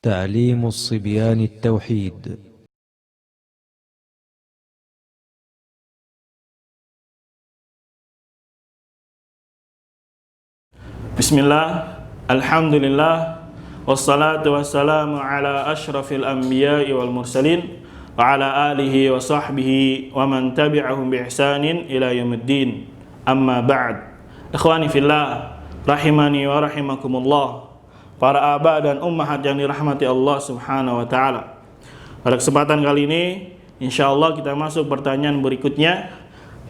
تعليم الصبيان التوحيد. Bismillah, alhamdulillah, wassalatu wassalamu ala ashrafil anbiya'i wal mursalin wa ala alihi wa sahbihi wa man tabi'ahum bi ihsanin ila yaumiddin. Amma ba'd. Ikhwani fillah, rahimani wa rahimakumullah. Para aba dan ummahat yang dirahmati Allah Subhanahu wa taala. Pada kesempatan kali ini, insyaallah kita masuk pertanyaan berikutnya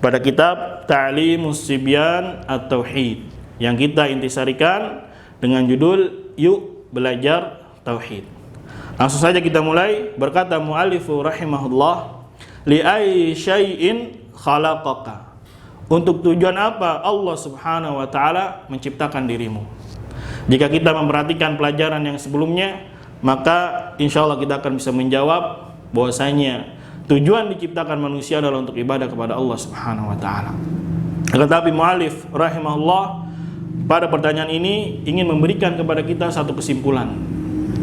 pada kitab Ta'limus Sibyan At-Tauhid yang kita intisarikan dengan judul Yuk Belajar Tauhid. Langsung saja kita mulai. Berkata mu'allifu rahimahullah, li ayyi syai'in khalaqaka. Untuk tujuan apa Allah Subhanahu wa taala menciptakan dirimu? Jika kita memperhatikan pelajaran yang sebelumnya, maka insyaallah kita akan bisa menjawab bahwasanya tujuan diciptakan manusia adalah untuk ibadah kepada Allah Subhanahu wa taala. Tetapi mu'allif rahimahullah pada pertanyaan ini ingin memberikan kepada kita satu kesimpulan,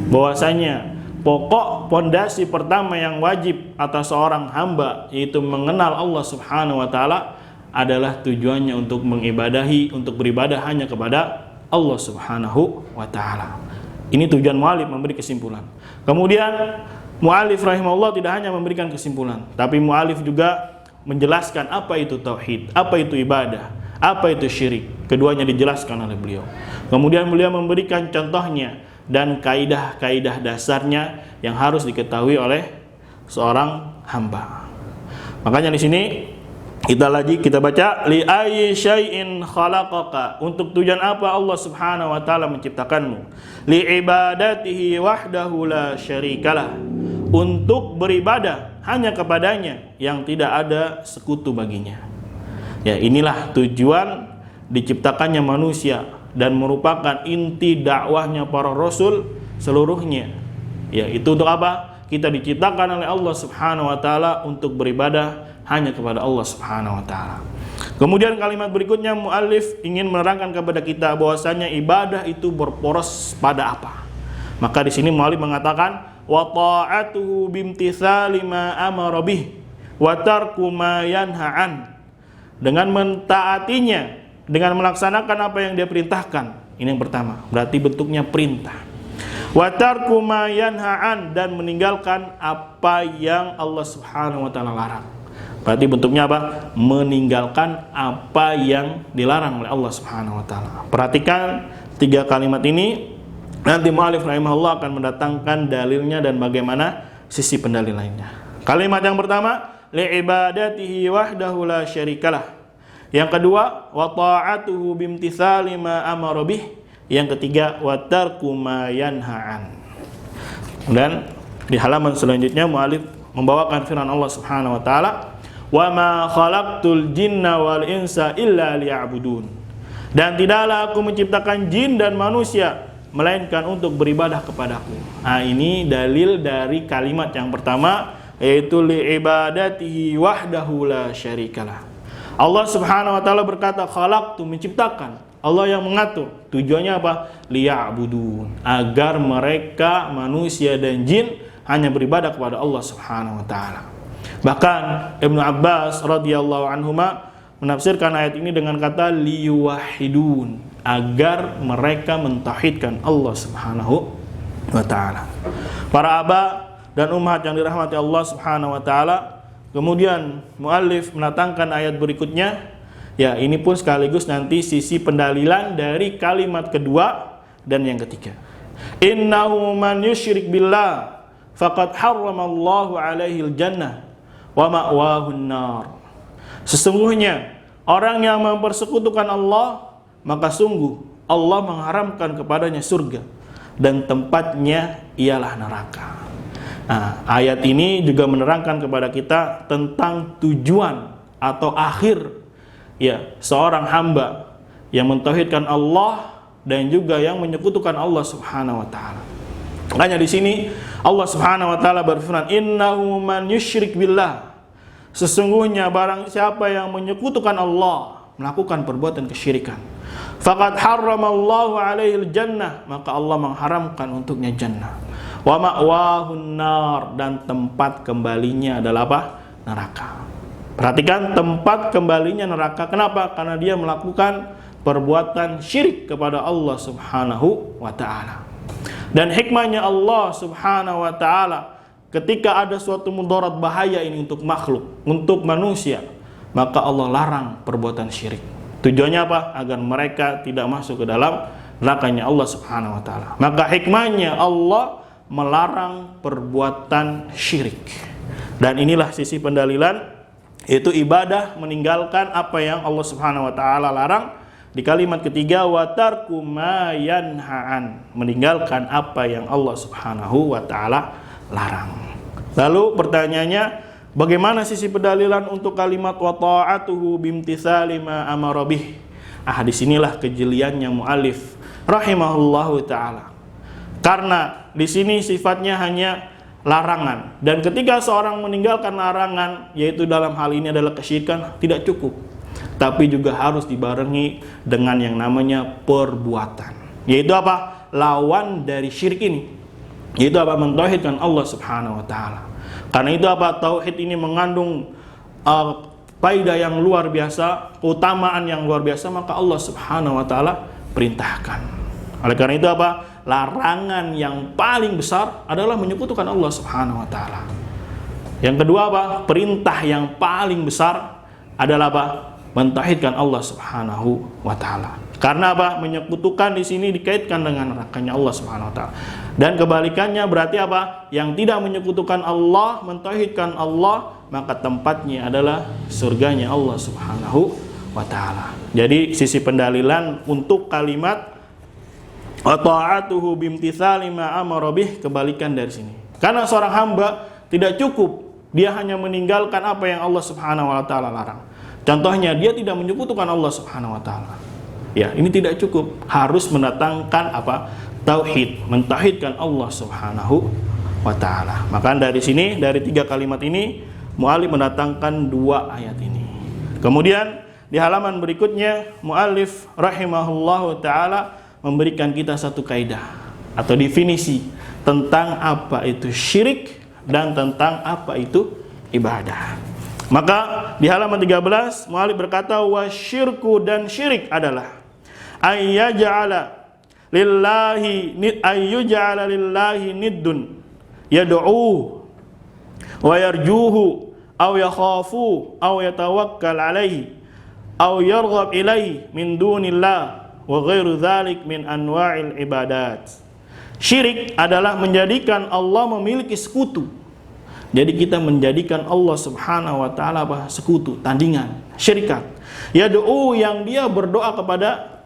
bahwasanya pokok pondasi pertama yang wajib atas seorang hamba yaitu mengenal Allah Subhanahu wa taala adalah tujuannya untuk mengibadahi, untuk beribadah hanya kepada Allah Subhanahu wa taala. Ini tujuan mu'allif memberi kesimpulan. Kemudian mu'allif rahimahullah tidak hanya memberikan kesimpulan, tapi mu'allif juga menjelaskan apa itu tauhid, apa itu ibadah, apa itu syirik. Keduanya dijelaskan oleh beliau. Kemudian beliau memberikan contohnya dan kaidah-kaidah dasarnya yang harus diketahui oleh seorang hamba. Makanya di sini kita baca li ayyi syai'in khalaqaka. Untuk tujuan apa Allah Subhanahu wa taala menciptakanmu? Li ibadatihi wahdahu la syarikalah. Untuk beribadah hanya kepadanya yang tidak ada sekutu baginya. Ya, inilah tujuan diciptakannya manusia dan merupakan inti dakwahnya para rasul seluruhnya. Ya, itu untuk apa? Kita diciptakan oleh Allah Subhanahu wa taala untuk beribadah hanya kepada Allah Subhanahu wa taala. Kemudian kalimat berikutnya muallif ingin menerangkan kepada kita bahwasanya ibadah itu berporos pada apa. Maka di sini muallif mengatakan wa ta'atuhu bimtitsali ma amara bih wa tarku ma yanha an. Dengan mentaatinya, dengan melaksanakan apa yang dia perintahkan. Ini yang pertama, berarti bentuknya perintah. Wa tarku ma yanha'an, dan meninggalkan apa yang Allah Subhanahu wa taala larang. Berarti bentuknya apa? Meninggalkan apa yang dilarang oleh Allah Subhanahu wa taala. Perhatikan tiga kalimat ini. Nanti mu'allif rahimahullah akan mendatangkan dalilnya dan bagaimana sisi pendalil lainnya. Kalimat yang pertama, li'ibadatihi wahdahu la syarikalah. Yang kedua, wa ta'atuhu bimtitsali ma amara bih. Yang ketiga, wa tarku ma yanha'an. Dan di halaman selanjutnya mu'allif membawakan firman Allah Subhanahu wa taala, wa ma khalaqtul jinna wal insa illa liya'budun. Dan tidaklah aku menciptakan jin dan manusia melainkan untuk beribadah kepadaku. Nah, ini dalil dari kalimat yang pertama, yaitu li'ibadatihi wahdahu la syarikalah. Allah Subhanahu wa taala berkata khalaqtu, menciptakan. Allah yang mengatur. Tujuannya apa? Liya'budun, agar mereka manusia dan jin hanya beribadah kepada Allah Subhanahu wa taala. Bahkan Ibnu Abbas radhiyallahu anhuma menafsirkan ayat ini dengan kata liyuwahidun, agar mereka mentauhidkan Allah Subhanahu wa taala. Para aba dan ummahat yang dirahmati Allah Subhanahu wa taala, kemudian muallif mendatangkan ayat berikutnya. Ya, ini pun sekaligus nanti sisi pendalilan dari kalimat kedua dan yang ketiga. Innahu man yusyrik billah faqad harramallahu alaihil jannah wa ma'wahun nar. Sesungguhnya orang yang mempersekutukan Allah, maka sungguh Allah mengharamkan kepadanya surga dan tempatnya ialah neraka. Nah, ayat ini juga menerangkan kepada kita tentang tujuan atau akhir ya seorang hamba yang mentauhidkan Allah dan juga yang menyekutukan Allah Subhanahu wa taala. Makanya di sini Allah Subhanahu wa taala berfirman, "Innahu man yusyrik billah." Sesungguhnya barang siapa yang menyekutukan Allah, melakukan perbuatan kesyirikan, faqad harramallahu alaihil jannah, maka Allah mengharamkan untuknya jannah. Wa ma'wahun nar, dan tempat kembalinya adalah apa? Neraka. Perhatikan, tempat kembalinya neraka. Kenapa? Karena dia melakukan perbuatan syirik kepada Allah Subhanahu wa taala. Dan hikmahnya Allah Subhanahu wa taala, ketika ada suatu mudarat bahaya ini untuk makhluk, untuk manusia, maka Allah larang perbuatan syirik. Tujuannya apa? Agar mereka tidak masuk ke dalam nerakanya Allah Subhanahu wa taala. Maka hikmahnya Allah melarang perbuatan syirik. Dan inilah sisi pendalilan, yaitu ibadah meninggalkan apa yang Allah Subhanahu wa taala larang. Di kalimat ketiga, wa tarku ma yanha'an, meninggalkan apa yang Allah Subhanahu wa taala larang. Lalu pertanyaannya, bagaimana sisi pendalilan untuk kalimat wa ta'atuhu bimtitsali ma amara bih? Disinilah kejeliannya muallif rahimahullahu taala. Karena di sini sifatnya hanya larangan, dan ketika seorang meninggalkan larangan, yaitu dalam hal ini adalah kesyirikan, tidak cukup, tapi juga harus dibarengi dengan yang namanya perbuatan. Yaitu apa? Lawan dari syirik ini, yaitu apa? Mentauhidkan Allah Subhanahu wa taala. Karena itu apa? Tauhid ini mengandung faedah yang luar biasa, keutamaan yang luar biasa, maka Allah Subhanahu wa taala perintahkan. Oleh karena itu apa? Larangan yang paling besar adalah menyekutukan Allah Subhanahu wa taala. Yang kedua apa? Perintah yang paling besar adalah apa? Mentauhidkan Allah Subhanahu wa taala. Karena apa? Menyekutukan di sini dikaitkan dengan nerakanya Allah Subhanahu wa taala. Dan kebalikannya berarti apa? Yang tidak menyekutukan Allah, mentauhidkan Allah, maka tempatnya adalah surganya Allah Subhanahu wa taala. Jadi sisi pendalilan untuk kalimat wa ta'atuhu bimtitsali ma amara bih, kebalikan dari sini. Karena seorang hamba tidak cukup dia hanya meninggalkan apa yang Allah Subhanahu wa taala larang. Contohnya, dia tidak menyekutukan Allah Subhanahu wa taala. Ya, ini tidak cukup. Harus mendatangkan apa? Tauhid, mentauhidkan Allah Subhanahu wa taala. Maka dari sini, dari 3 kalimat ini, muallif mendatangkan 2 ayat ini. Kemudian di halaman berikutnya, muallif rahimahullahu taala memberikan kita satu kaidah atau definisi tentang apa itu syirik dan tentang apa itu ibadah. Maka di halaman 13 muallif berkata, wasyirku, dan syirik adalah ayyaj'ala lillahi niddun yad'u wa yarjuhu aw yakhafu aw yatawakkal alaihi aw yarghab ilaihi min dunillah wa ghairu dzalik min anwa'il ibadat. Syirik adalah menjadikan Allah memiliki sekutu. Jadi kita menjadikan Allah Subhanahu wa taala sekutu, tandingan, syirikat. Yad'u, yang dia berdoa kepada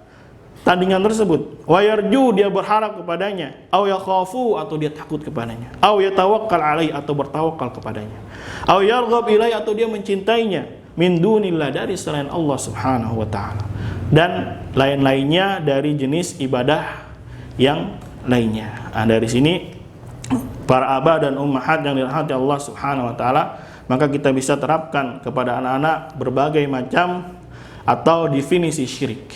tandingan tersebut. Wa yarju, dia berharap kepadanya. Au yakhafu, atau dia takut kepadanya. Au yatawakkal alaihi, atau bertawakal kepadanya. Au yarghab ilaihi, atau dia mencintainya. Min dunillah, dari selain Allah Subhanahu wa taala. Dan lain-lainnya dari jenis ibadah yang lainnya. Dari sini para abah dan ummahat yang dirahmati Allah Subhanahu wa taala, maka kita bisa terapkan kepada anak-anak berbagai macam atau definisi syirik.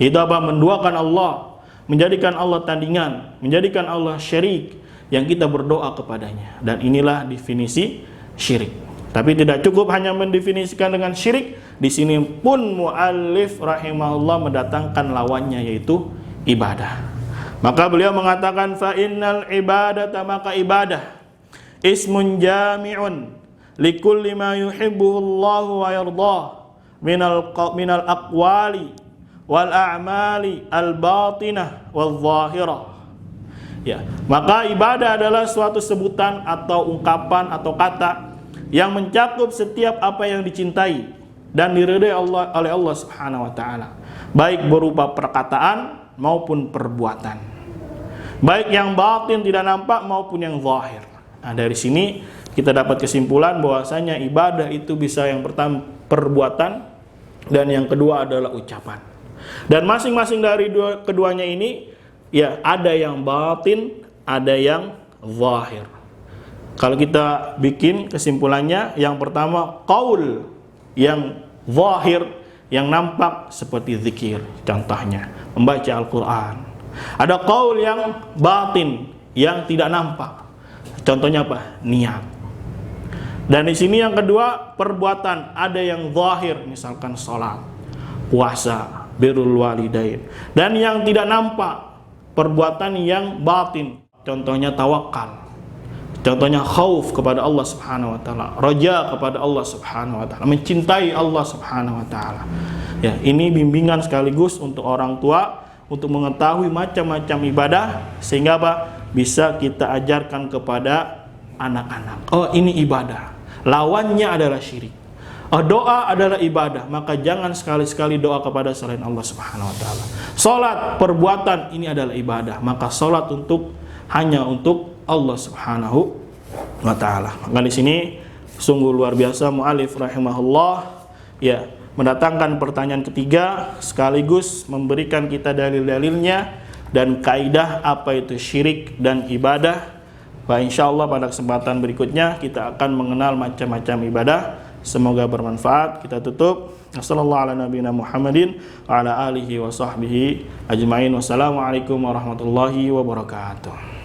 Itu apa? Menduakan Allah, menjadikan Allah tandingan, menjadikan Allah syirik yang kita berdoa kepadanya. Dan inilah definisi syirik. Tapi tidak cukup hanya mendefinisikan dengan syirik. Di sini pun muallif rahimahullah mendatangkan lawannya, yaitu ibadah. Maka beliau mengatakan, fa innal ibadata, maka ibadah ismun jami'un likulli ma yuhibbuhu Allah wa yardah minal aqwali wal a'mali al batinah wal zahirah. Ya, maka ibadah adalah suatu sebutan atau ungkapan atau kata yang mencakup setiap apa yang dicintai dan diridai Allah oleh Allah Subhanahu wa taala, baik berupa perkataan maupun perbuatan, baik yang batin tidak nampak maupun yang zahir. Dari sini kita dapat kesimpulan bahwasanya ibadah itu bisa yang pertama perbuatan dan yang kedua adalah ucapan. Dan masing-masing dari keduanya ini ya ada yang batin, ada yang zahir. Kalau kita bikin kesimpulannya, yang pertama qaul yang zahir, yang nampak seperti zikir, contohnya membaca Al-Quran. Ada qaul yang batin, yang tidak nampak, Contohnya apa? Niat. Dan di sini yang kedua, perbuatan. Ada yang zahir, misalkan sholat, puasa, birrul walidain. Dan yang tidak nampak, perbuatan yang batin. Contohnya tawakal. Contohnya khauf kepada Allah Subhanahu wa taala, raja kepada Allah Subhanahu wa taala, mencintai Allah Subhanahu wa taala. Ya, ini bimbingan sekaligus untuk orang tua untuk mengetahui macam-macam ibadah sehingga apa? Bisa kita ajarkan kepada anak-anak. Oh, ini ibadah. Lawannya adalah syirik. Oh, doa adalah ibadah, maka jangan sekali-sekali doa kepada selain Allah Subhanahu wa taala. Salat, perbuatan ini adalah ibadah, maka salat hanya untuk Allah Subhanahu wa taala. Maka di sini sungguh luar biasa mu'alif rahimahullah ya mendatangkan pertanyaan ketiga sekaligus memberikan kita dalil-dalilnya dan kaidah apa itu syirik dan ibadah. Insyaallah pada kesempatan berikutnya kita akan mengenal macam-macam ibadah. Semoga bermanfaat. Kita tutup. Wassalamualaikum warahmatullahi wabarakatuh.